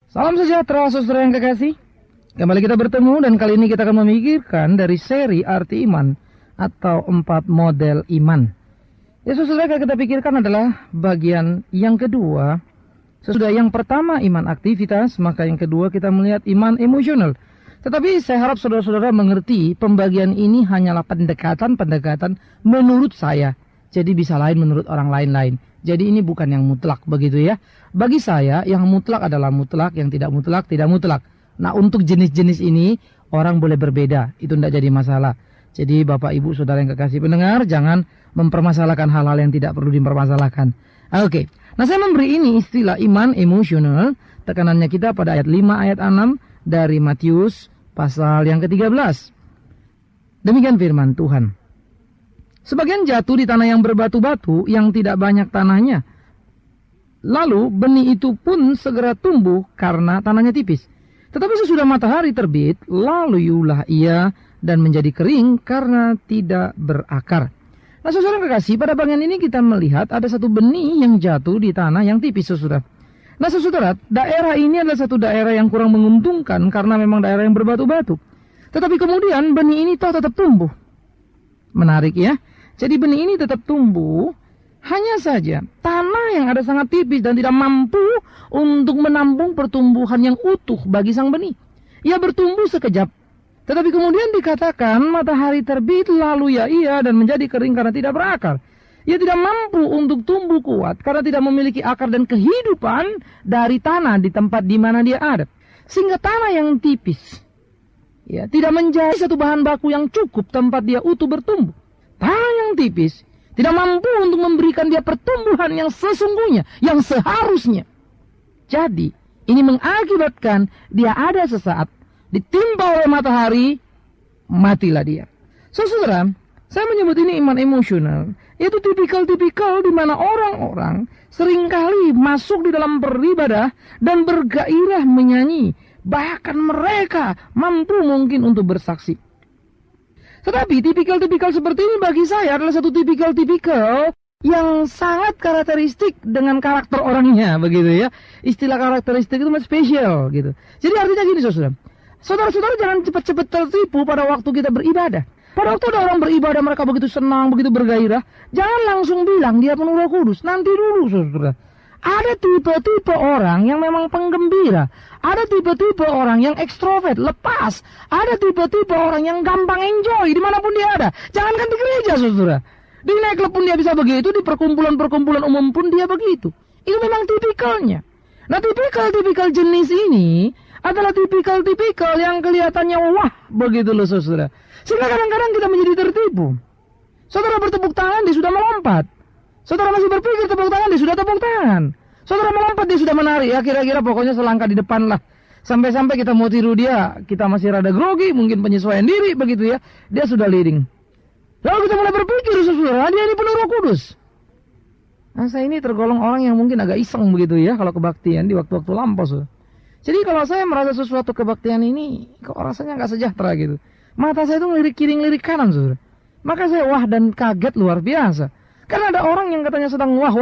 Salam sejahtera saudara yang kekasih. Kembali kita bertemu dan kali ini kita akan memikirkan dari seri arti iman atau 4 model iman. Ya saudara, yang kita pikirkan adalah bagian yang kedua. Sesudah yang pertama iman aktivitas, maka yang kedua kita melihat iman emosional. Tetapi saya harap saudara-saudara mengerti pembagian ini hanyalah pendekatan menurut saya. Jadi bisa lain menurut orang lain. Jadi ini bukan yang mutlak begitu ya. Bagi saya yang mutlak adalah mutlak, yang tidak mutlak tidak mutlak. Nah untuk jenis-jenis ini orang boleh berbeda, itu tidak jadi masalah. Jadi Bapak Ibu Saudara yang kekasih pendengar, jangan mempermasalahkan hal-hal yang tidak perlu dipermasalahkan. Oke. Nah saya memberi ini istilah iman emosional. Tekanannya kita pada ayat 5 ayat 6 dari Matius pasal yang ke-13. Demikian firman Tuhan. Sebagian jatuh di tanah yang berbatu-batu yang tidak banyak tanahnya. Lalu benih itu pun segera tumbuh karena tanahnya tipis. Tetapi sesudah matahari terbit, lalu yulah ia dan menjadi kering karena tidak berakar. Nah saudara kekasih, pada bagian ini kita melihat ada satu benih yang jatuh di tanah yang tipis saudara. Nah saudara, daerah ini adalah satu daerah yang kurang menguntungkan karena memang daerah yang berbatu-batu. Tetapi kemudian benih ini tetap tumbuh. Menarik ya. Jadi benih ini tetap tumbuh, hanya saja tanah yang ada sangat tipis dan tidak mampu untuk menampung pertumbuhan yang utuh bagi sang benih. Ia bertumbuh sekejap, tetapi kemudian dikatakan matahari terbit lalu ia dan menjadi kering karena tidak berakar. Ia tidak mampu untuk tumbuh kuat karena tidak memiliki akar dan kehidupan dari tanah di tempat di mana dia ada. Sehingga tanah yang tipis ya, tidak menjadi satu bahan baku yang cukup tempat dia utuh bertumbuh. Tanah yang tipis tidak mampu untuk memberikan dia pertumbuhan yang sesungguhnya, yang seharusnya. Jadi, ini mengakibatkan dia ada sesaat ditimpa oleh matahari, matilah dia. Saudara, saya menyebut ini iman emosional, yaitu tipikal-tipikal di mana orang-orang seringkali masuk di dalam beribadah dan bergairah menyanyi. Bahkan mereka mampu mungkin untuk bersaksi. Tetapi tipikal-tipikal seperti ini bagi saya adalah satu tipikal-tipikal yang sangat karakteristik dengan karakter orangnya, begitu ya. Istilah karakteristik itu masih spesial gitu. Jadi artinya gini saudara. Saudara-saudara jangan cepat-cepat tertipu pada waktu kita beribadah. Pada waktu ada orang beribadah mereka begitu senang, begitu bergairah. Jangan langsung bilang dia penuh Roh Kudus. Nanti dulu saudara. Ada tipe-tipe orang yang memang penggembira. Ada tipe-tipe orang yang ekstrovert, lepas. Ada tipe-tipe orang yang gampang enjoy dimanapun dia ada. Jangankan di gereja, saudara. Di nightclub pun dia bisa begitu, di perkumpulan-perkumpulan umum pun dia begitu. Itu memang tipikalnya. Nah, tipikal-tipikal jenis ini adalah tipikal-tipikal yang kelihatannya wah, begitu loh, saudara. Sehingga kadang-kadang kita menjadi tertipu. Saudara bertepuk tangan, dia sudah melompat. Saudara masih berpikir tepuk tangan, dia sudah tepuk tangan. Saudara melompat, dia sudah menari. Ya kira-kira pokoknya selangkah di depan lah. Sampai-sampai kita mau tiru dia, kita masih rada grogi, mungkin penyesuaian diri begitu ya. Dia sudah leading. Lalu kita mulai berpikir, saudara, dia ini penuh Roh Kudus. Nah, saya ini tergolong orang yang mungkin agak iseng begitu ya, kalau kebaktian di waktu-waktu lampau. Saudara. Jadi kalau saya merasa sesuatu kebaktian ini, kok rasanya nggak sejahtera gitu. Mata saya itu ngelirik kiri, ngelirik kanan, saudara. Maka saya wah dan kaget luar biasa. Karena ada orang yang katanya sedang wah,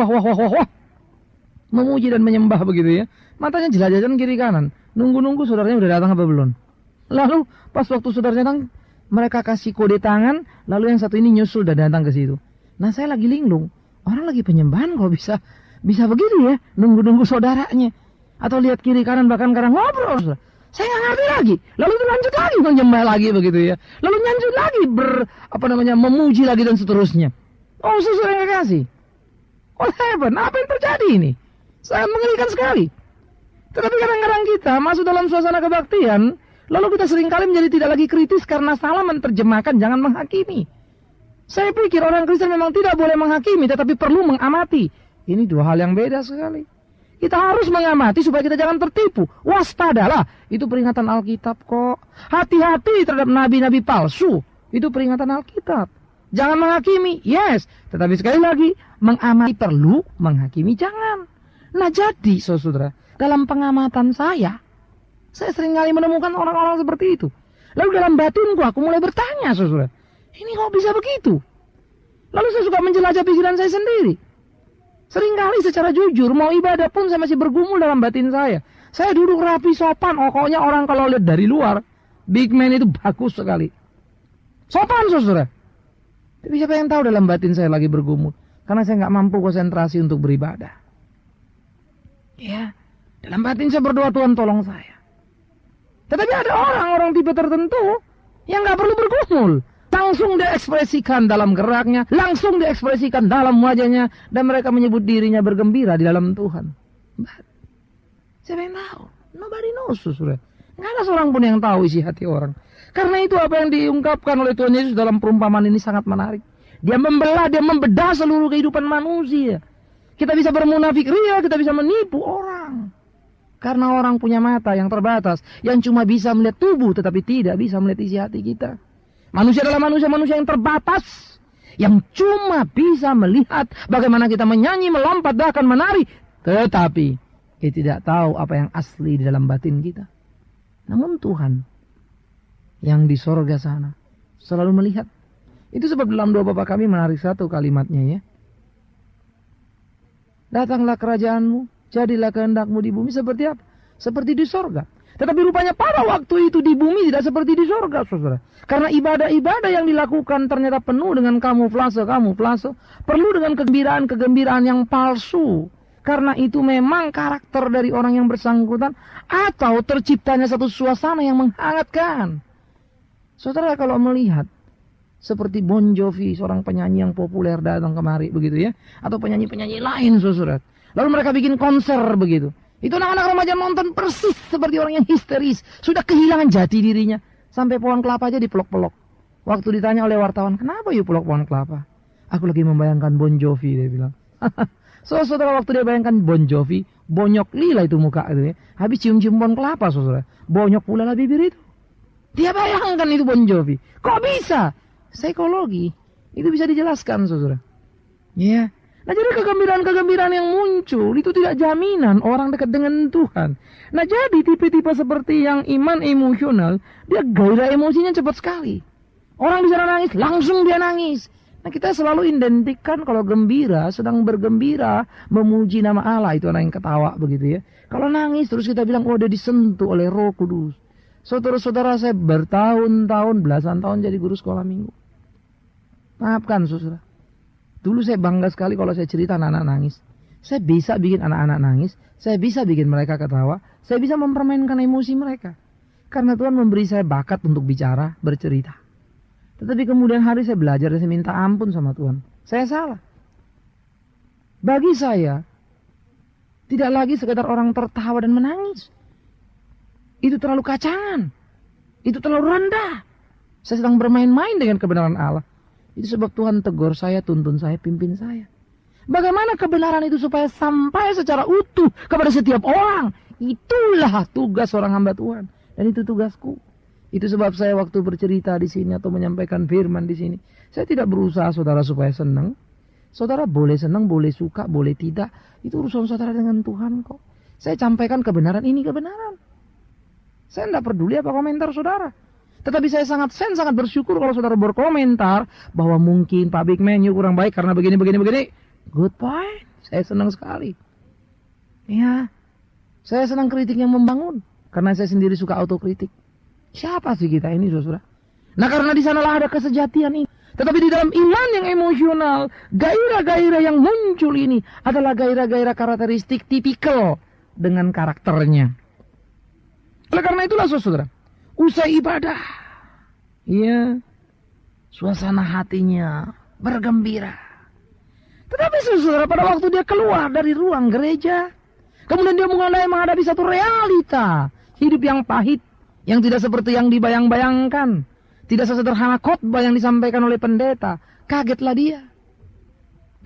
memuji dan menyembah begitu ya. Matanya jelajah kiri kanan. Nunggu-nunggu saudaranya udah datang apa belum. Lalu pas waktu saudara datang, mereka kasih kode tangan. Lalu yang satu ini nyusul dan datang ke situ. Nah saya lagi linglung. Orang lagi penyembahan kok bisa begitu ya. Nunggu-nunggu saudaranya. Atau lihat kiri kanan bahkan kadang ngobrol. Saudara. Saya nggak ngerti lagi. Lalu itu lanjut lagi menyembah lagi begitu ya. Lalu lanjut lagi memuji lagi dan seterusnya. Oh saudara yang kasih. What happened? Apa yang terjadi ini? Sangat mengerikan sekali. Tetapi kadang-kadang kita masuk dalam suasana kebaktian, lalu kita seringkali menjadi tidak lagi kritis karena salah menerjemahkan, jangan menghakimi. Saya pikir orang Kristen memang tidak boleh menghakimi, tetapi perlu mengamati. Ini dua hal yang beda sekali. Kita harus mengamati supaya kita jangan tertipu. Waspadalah, itu peringatan Alkitab kok. Hati-hati terhadap nabi-nabi palsu, itu peringatan Alkitab. Jangan menghakimi, yes. Tetapi sekali lagi, mengamati perlu, menghakimi jangan. Nah jadi, saudara, dalam pengamatan saya seringkali menemukan orang-orang seperti itu. Lalu dalam batinku, aku mulai bertanya, saudara. Ini kok bisa begitu? Lalu saya suka menjelajah pikiran saya sendiri. Seringkali secara jujur, mau ibadah pun saya masih bergumul dalam batin saya. Saya duduk rapi sopan, pokoknya orang kalau lihat dari luar, big man itu bagus sekali. Sopan, saudara. Tapi siapa yang tahu dalam batin saya lagi bergumul? Karena saya nggak mampu konsentrasi untuk beribadah. Ya, dalam batin saya berdoa, Tuhan tolong saya. Tetapi ada orang-orang tipe tertentu yang nggak perlu bergumul. Langsung dia ekspresikan dalam geraknya, langsung dia ekspresikan dalam wajahnya, dan mereka menyebut dirinya bergembira di dalam Tuhan. Siapa yang tahu? Nobody knows, saudara. Nggak ada seorang pun yang tahu isi hati orang. Karena itu apa yang diungkapkan oleh Tuhan Yesus dalam perumpamaan ini sangat menarik. Dia membelah, dia membedah seluruh kehidupan manusia. Kita bisa bermunafik ria, kita bisa menipu orang. Karena orang punya mata yang terbatas, yang cuma bisa melihat tubuh tetapi tidak bisa melihat isi hati kita. Manusia adalah manusia-manusia yang terbatas, yang cuma bisa melihat bagaimana kita menyanyi, melompat, bahkan menari, tetapi kita tidak tahu apa yang asli di dalam batin kita. Namun Tuhan yang di sorga sana selalu melihat. Itu sebab dalam doa Bapa kami menarik satu kalimatnya, ya. Datanglah kerajaanmu, jadilah kehendakmu di bumi seperti apa? Seperti di sorga. Tetapi rupanya pada waktu itu di bumi tidak seperti di sorga, saudara. Karena ibadah-ibadah yang dilakukan ternyata penuh dengan kamuflase, perlu dengan kegembiraan yang palsu. Karena itu memang karakter dari orang yang bersangkutan, atau terciptanya satu suasana yang menghangatkan. Saudara kalau melihat seperti Bon Jovi, seorang penyanyi yang populer datang kemari begitu, ya, atau penyanyi-penyanyi lain, saudara. Lalu mereka bikin konser begitu. Itu anak-anak remaja nonton persis seperti orang yang histeris, sudah kehilangan jati dirinya. Sampai pohon kelapa aja dipelok-pelok. Waktu ditanya oleh wartawan, kenapa yuk pelok pohon kelapa? Aku lagi membayangkan Bon Jovi, dia bilang. Saudara, waktu dia bayangkan Bon Jovi, bonyok lila itu muka itu, ya. Habis cium-cium pohon kelapa, saudara. Bonyok pula lah bibir itu. Dia bayangkan itu Bon Jovi. Kok bisa? Psikologi. Itu bisa dijelaskan, saudara. Ya. Nah, jadi kegembiraan-kegembiraan yang muncul itu tidak jaminan orang dekat dengan Tuhan. Nah, jadi tipe-tipe seperti yang iman emosional, dia gairah emosinya cepat sekali. Orang bisa nangis, langsung dia nangis. Nah, kita selalu identikkan kalau gembira, sedang bergembira, memuji nama Allah, itu orang yang ketawa begitu, ya. Kalau nangis terus kita bilang, oh dia disentuh oleh Roh Kudus. Saudara-saudara, saya bertahun-tahun, belasan tahun jadi guru sekolah minggu. Maafkan, saudara. Dulu saya bangga sekali kalau saya cerita anak-anak nangis. Saya bisa bikin anak-anak nangis, saya bisa bikin mereka ketawa, saya bisa mempermainkan emosi mereka. Karena Tuhan memberi saya bakat untuk bicara, bercerita. Tetapi kemudian hari saya belajar dan saya minta ampun sama Tuhan. Saya salah. Bagi saya, tidak lagi sekedar orang tertawa dan menangis. Itu terlalu kacangan. Itu terlalu rendah. Saya sedang bermain-main dengan kebenaran Allah. Itu sebab Tuhan tegur saya, tuntun saya, pimpin saya. Bagaimana kebenaran itu supaya sampai secara utuh kepada setiap orang. Itulah tugas seorang hamba Tuhan. Dan itu tugasku. Itu sebab saya waktu bercerita di sini atau menyampaikan firman di sini, saya tidak berusaha saudara supaya senang. Saudara boleh senang, boleh suka, boleh tidak. Itu urusan saudara dengan Tuhan kok. Saya sampaikan kebenaran, ini kebenaran. Saya tidak peduli apa komentar saudara. Tetapi saya sangat bersyukur kalau saudara berkomentar bahwa mungkin Pak Big Man kurang baik karena begini. Good point. Saya senang sekali. Ya, saya senang kritik yang membangun. Karena saya sendiri suka autokritik. Siapa sih kita ini, saudara? Nah, karena di sanalah ada kesejatian ini. Tetapi di dalam iman yang emosional, gairah-gairah yang muncul ini adalah gairah-gairah karakteristik tipikal dengan karakternya. Oleh karena itulah, saudara, usai ibadah, ya, suasana hatinya bergembira. Tetapi saudara, pada waktu dia keluar dari ruang gereja, kemudian dia mulai menghadapi satu realita hidup yang pahit, yang tidak seperti yang dibayang-bayangkan, tidak sesederhana khotbah yang disampaikan oleh pendeta. Kagetlah dia.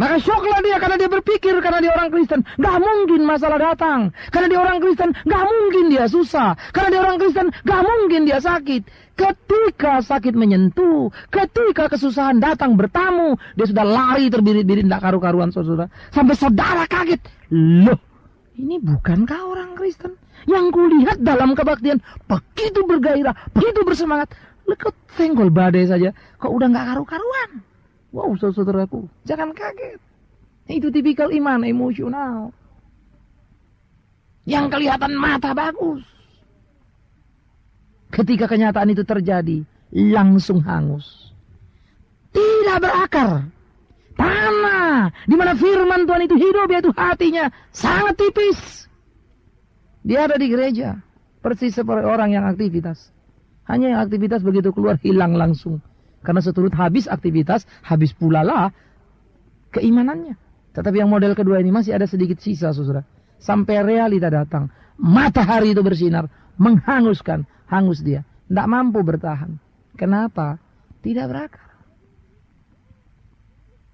Maka syoklah dia karena dia berpikir, karena dia orang Kristen, gak mungkin masalah datang. Karena dia orang Kristen, gak mungkin dia susah. Karena dia orang Kristen, gak mungkin dia sakit. Ketika sakit menyentuh, ketika kesusahan datang bertamu, dia sudah lari terbirit-birit, tidak karu-karuan, saudara. Sampai saudara kaget. Loh, ini bukankah orang Kristen yang kulihat dalam kebaktian begitu bergairah, begitu bersemangat. Lekut senggol badai saja, kok udah gak karu-karuan. Wow, saudaraku, jangan kaget. Itu tipikal iman emosional. Yang kelihatan mata bagus. Ketika kenyataan itu terjadi, langsung hangus. Tidak berakar. Tanah di mana firman Tuhan itu hidup, yaitu hatinya sangat tipis. Dia ada di gereja, persis seperti orang yang aktivitas. Hanya yang aktivitas begitu keluar hilang langsung. Karena seturut habis aktivitas, habis pula lah keimanannya. Tetapi yang model kedua ini masih ada sedikit sisa, saudara. Sampai realita datang, matahari itu bersinar, menghanguskan, hangus dia. Tidak mampu bertahan. Kenapa? Tidak berakar.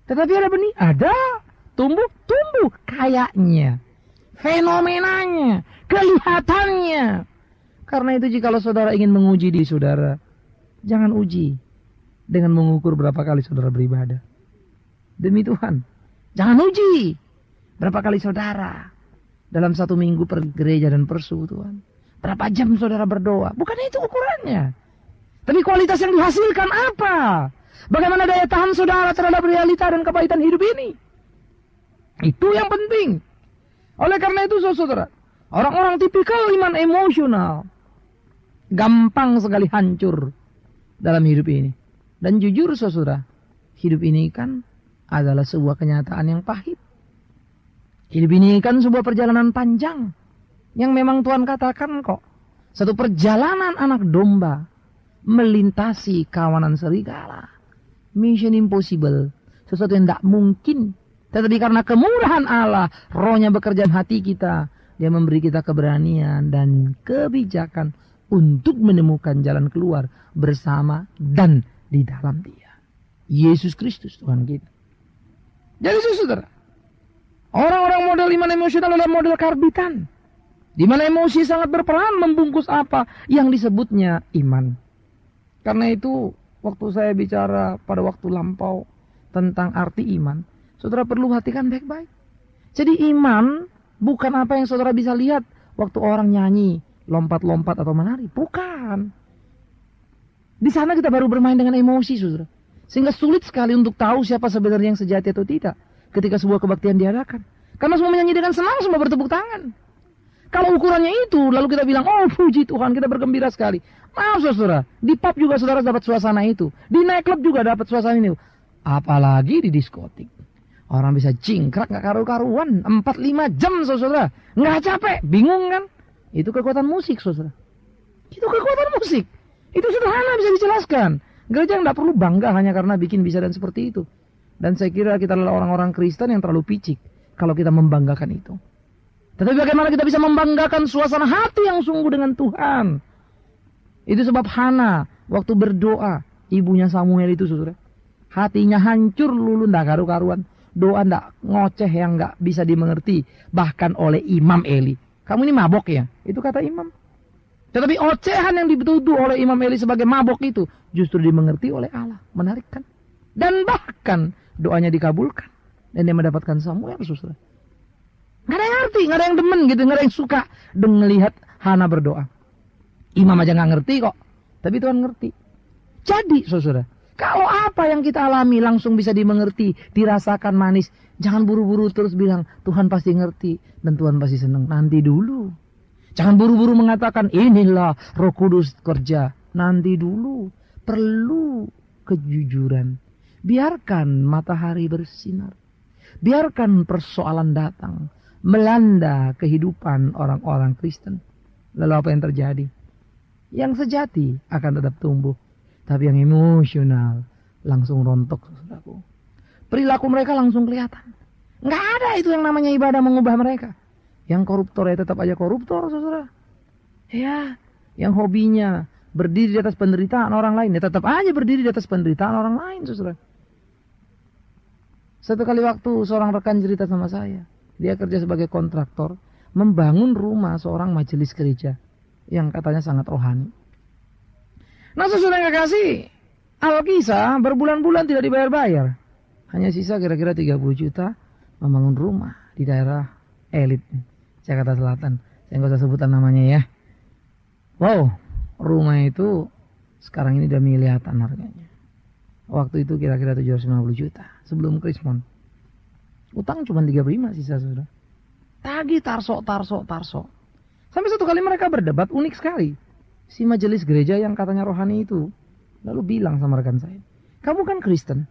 Tetapi ada benih, ada. Tumbuh, kayaknya. Fenomenanya, kelihatannya. Karena itu jikalau saudara ingin menguji diri saudara, jangan uji dengan mengukur berapa kali saudara beribadah. Demi Tuhan, jangan uji berapa kali saudara dalam satu minggu pergi gereja dan persekutuan. Berapa jam saudara berdoa, bukan itu ukurannya. Tapi kualitas yang dihasilkan apa? Bagaimana daya tahan saudara terhadap realita dan kepahitan hidup ini? Itu yang penting. Oleh karena itu saudara, orang-orang tipikal iman emosional gampang sekali hancur dalam hidup ini. Dan jujur saudara, hidup ini kan adalah sebuah kenyataan yang pahit. Hidup ini kan sebuah perjalanan panjang yang memang Tuhan katakan kok. Satu perjalanan anak domba melintasi kawanan serigala. Mission impossible. Sesuatu yang tidak mungkin. Tetapi karena kemurahan Allah, Roh-Nya bekerja di hati kita. Dia memberi kita keberanian dan kebijakan untuk menemukan jalan keluar bersama dan di dalam Dia. Yesus Kristus Tuhan kita. Jadi saudara, orang-orang model iman emosional adalah model karbitan. Di mana emosi sangat berperan membungkus apa yang disebutnya iman. Karena itu, waktu saya bicara pada waktu lampau tentang arti iman, saudara perlu perhatikan baik-baik. Jadi iman bukan apa yang saudara bisa lihat waktu orang nyanyi, lompat-lompat atau menari. Bukan. Di sana kita baru bermain dengan emosi, saudara. Sehingga sulit sekali untuk tahu siapa sebenarnya yang sejati atau tidak ketika sebuah kebaktian diadakan. Karena semua menyanyi dengan senang, semua bertepuk tangan. Kalau ukurannya itu, lalu kita bilang, oh puji Tuhan, kita bergembira sekali. Maaf saudara, di pub juga saudara dapat suasana itu. Di nightclub juga dapat suasana ini. Apalagi di diskotik. Orang bisa cingkrak gak karu-karuan. 4-5 jam saudara. Gak capek, bingung kan? Itu kekuatan musik saudara. Itu kekuatan musik. Itu sederhana bisa dijelaskan. Gereja gak perlu bangga hanya karena bikin bisa dan seperti itu. Dan saya kira kita adalah orang-orang Kristen yang terlalu picik kalau kita membanggakan itu. Tetapi bagaimana kita bisa membanggakan suasana hati yang sungguh dengan Tuhan? Itu sebab Hana waktu berdoa, ibunya Samuel itu saudara, hatinya hancur lulu, ndak karu-karuan. Doa ndak ngoceh yang nggak bisa dimengerti bahkan oleh Imam Eli. Kamu ini mabok ya? Itu kata imam. Tetapi ocehan yang dituduh oleh Imam Eli sebagai mabok itu justru dimengerti oleh Allah. Menarik kan? Dan bahkan doanya dikabulkan dan dia mendapatkan Samuel saudara. Nggak ada yang ngerti, nggak ada yang demen gitu, nggak ada yang suka dengan melihat Hana berdoa. Imam aja nggak ngerti kok, tapi Tuhan ngerti. Jadi saudara, kalau apa yang kita alami langsung bisa dimengerti, dirasakan manis, jangan buru-buru terus bilang Tuhan pasti ngerti dan Tuhan pasti senang. Nanti dulu. Jangan buru-buru mengatakan inilah Roh Kudus kerja. Nanti dulu. Perlu kejujuran. Biarkan matahari bersinar. Biarkan persoalan datang. Melanda kehidupan orang-orang Kristen. Lalu apa yang terjadi? Yang sejati akan tetap tumbuh. Tapi yang emosional langsung rontok, saudaraku. Perilaku mereka langsung kelihatan. Nggak ada itu yang namanya ibadah mengubah mereka. Yang koruptor ya tetap aja koruptor, saudara. Ya, yang hobinya berdiri di atas penderitaan orang lain, ya tetap aja berdiri di atas penderitaan orang lain, saudara. Satu kali waktu seorang rekan cerita sama saya. Dia kerja sebagai kontraktor, membangun rumah seorang majelis gereja yang katanya sangat rohani. Nah sesudah yang kasih, Alkisah berbulan-bulan tidak dibayar-bayar. Hanya sisa kira-kira 30 juta membangun rumah di daerah elit Jakarta Selatan. Saya nggak usah sebutan namanya ya. Wow, rumah itu sekarang ini udah miliaran harganya. Waktu itu kira-kira 750 juta sebelum Krismon. Utang cuma 35 sisa sudah. Tagih tarso. Sampai satu kali mereka berdebat unik sekali. Si majelis gereja yang katanya rohani itu lalu bilang sama rekan saya, kamu kan Kristen?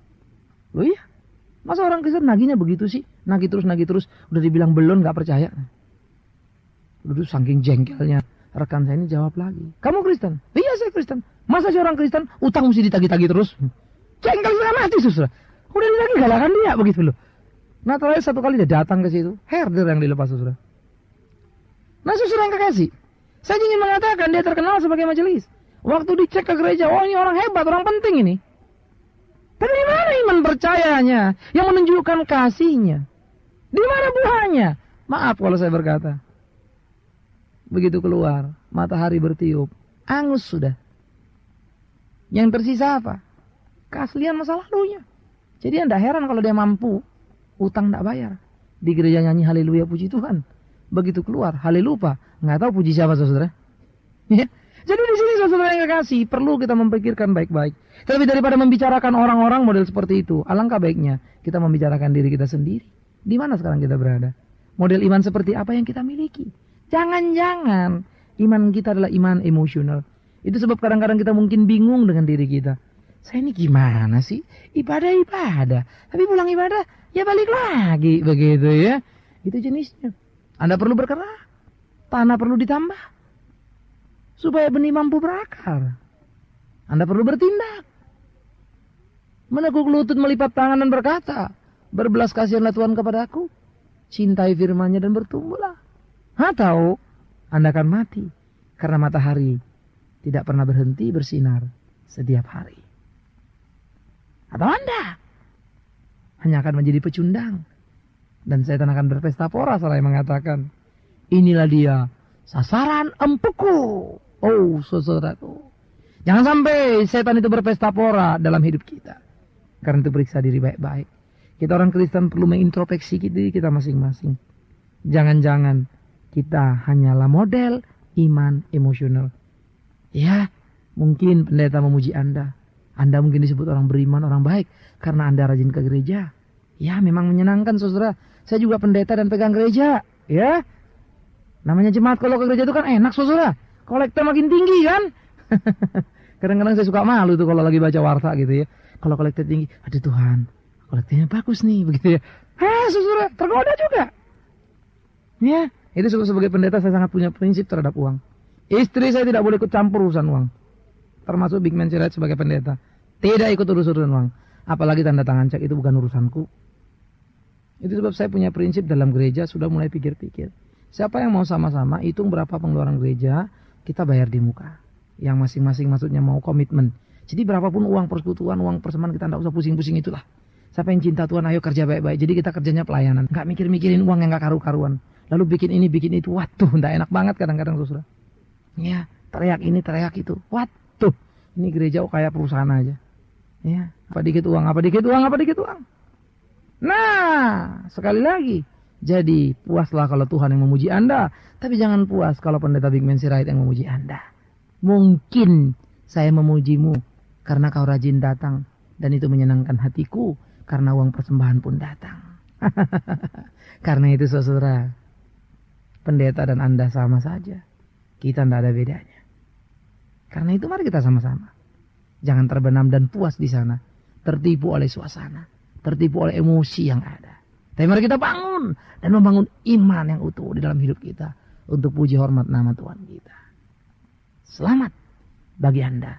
Loh iya, masa orang Kristen nagihnya begitu sih? Nagih terus, udah dibilang belum gak percaya. Lalu saking jengkelnya rekan saya ini jawab lagi, kamu Kristen? Iya saya Kristen. Masa sih orang Kristen utang mesti ditagih-tagih terus? Jengkel setengah mati saudara. Udah ditagih galakan dia begitu loh. Nah terakhir satu kali dia datang ke situ, herder yang dilepas saudara. Nah saudara yang kekasih, saya ingin mengatakan dia terkenal sebagai majelis. Waktu dicek ke gereja, oh ini orang hebat, orang penting ini. Tapi di mana iman percayanya yang menunjukkan kasihnya? Di mana buahnya? Maaf kalau saya berkata. Begitu keluar, matahari bertiup, angus sudah. Yang tersisa apa? Keaslian masa lalunya. Jadi anda heran kalau dia mampu, utang tidak bayar. Di gereja nyanyi haleluya puji Tuhan. Begitu keluar, haleluya, nggak tahu puji siapa saudara. Ya. Jadi di sini saudara yang kekasih, perlu kita memikirkan baik-baik. Tapi daripada membicarakan orang-orang model seperti itu, alangkah baiknya kita membicarakan diri kita sendiri. Di mana sekarang kita berada? Model iman seperti apa yang kita miliki? Jangan-jangan iman kita adalah iman emosional. Itu sebab kadang-kadang kita mungkin bingung dengan diri kita. Saya ini gimana sih? Ibadah. Tapi pulang ibadah, ya balik lagi. Begitu ya. Itu jenisnya. Anda perlu bergerak. Tanah perlu ditambah. Supaya benih mampu berakar. Anda perlu bertindak. Menekuk lutut, melipat tangan dan berkata, berbelas kasihanlah Tuhan kepadaku. Cintai firman-Nya dan bertumbuhlah. Atau Anda akan mati. Karena matahari tidak pernah berhenti bersinar setiap hari. Atau Anda hanya akan menjadi pecundang. Dan setan akan berpesta pora, saya mengatakan. Inilah dia sasaran empuku. Oh saudaraku, jangan sampai setan itu berpesta pora dalam hidup kita. Karena itu periksa diri baik-baik. Kita orang Kristen perlu mengintrospeksi diri kita masing-masing. Jangan-jangan kita hanyalah model iman emosional. Ya, mungkin pendeta memuji Anda. Anda mungkin disebut orang beriman, orang baik karena Anda rajin ke gereja. Ya, memang menyenangkan saudara. Saya juga pendeta dan pegang gereja. Ya, namanya jemaat kalau ke gereja itu kan enak saudara. Kolektor makin tinggi kan? Kadang-kadang saya suka malu tuh kalau lagi baca warta gitu ya. Kalau kolektor tinggi, aduh Tuhan, kolektornya bagus nih begitu ya. Saudara, tergoda juga. Ya, itu sebagai pendeta saya sangat punya prinsip terhadap uang. Istri saya tidak boleh ikut campur urusan uang. Termasuk Big Man Sirait sebagai pendeta. Tidak ikut urusan uang. Apalagi tanda tangan cek, itu bukan urusanku. Itu sebab saya punya prinsip dalam gereja, sudah mulai pikir-pikir. Siapa yang mau sama-sama hitung berapa pengeluaran gereja, kita bayar di muka. Yang masing-masing maksudnya mau komitmen. Jadi berapapun uang persekutuan, uang persembahan, kita tidak usah pusing-pusing itulah. Siapa yang cinta Tuhan, ayo kerja baik-baik. Jadi kita kerjanya pelayanan. Nggak mikir-mikirin uang yang nggak karu-karuan. Lalu bikin ini, bikin itu. Waduh, nggak enak banget kadang-kadang saudara. Ya, teriak ini, teriak itu. Waduh, ini gereja kayak perusahaan aja. Ya, apa dikit uang. Nah, sekali lagi. Jadi puaslah kalau Tuhan yang memuji Anda. Tapi jangan puas kalau pendeta Big Man Sirait yang memuji Anda. Mungkin saya memujimu karena kau rajin datang. Dan itu menyenangkan hatiku. Karena uang persembahan pun datang. Karena itu saudara, pendeta dan Anda sama saja. Kita tidak ada bedanya. Karena itu mari kita sama-sama. Jangan terbenam dan puas di sana. Tertipu oleh suasana. Tertipu oleh emosi yang ada. Tapi mari kita bangun dan membangun iman yang utuh di dalam hidup kita untuk puji hormat nama Tuhan kita. Selamat bagi Anda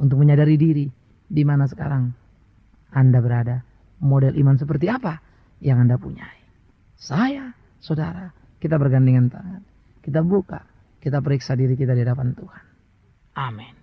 untuk menyadari diri di mana sekarang Anda berada. Model iman seperti apa yang Anda punyai. Saya, saudara, kita bergandengan tangan. Kita buka, kita periksa diri kita di hadapan Tuhan. Amin.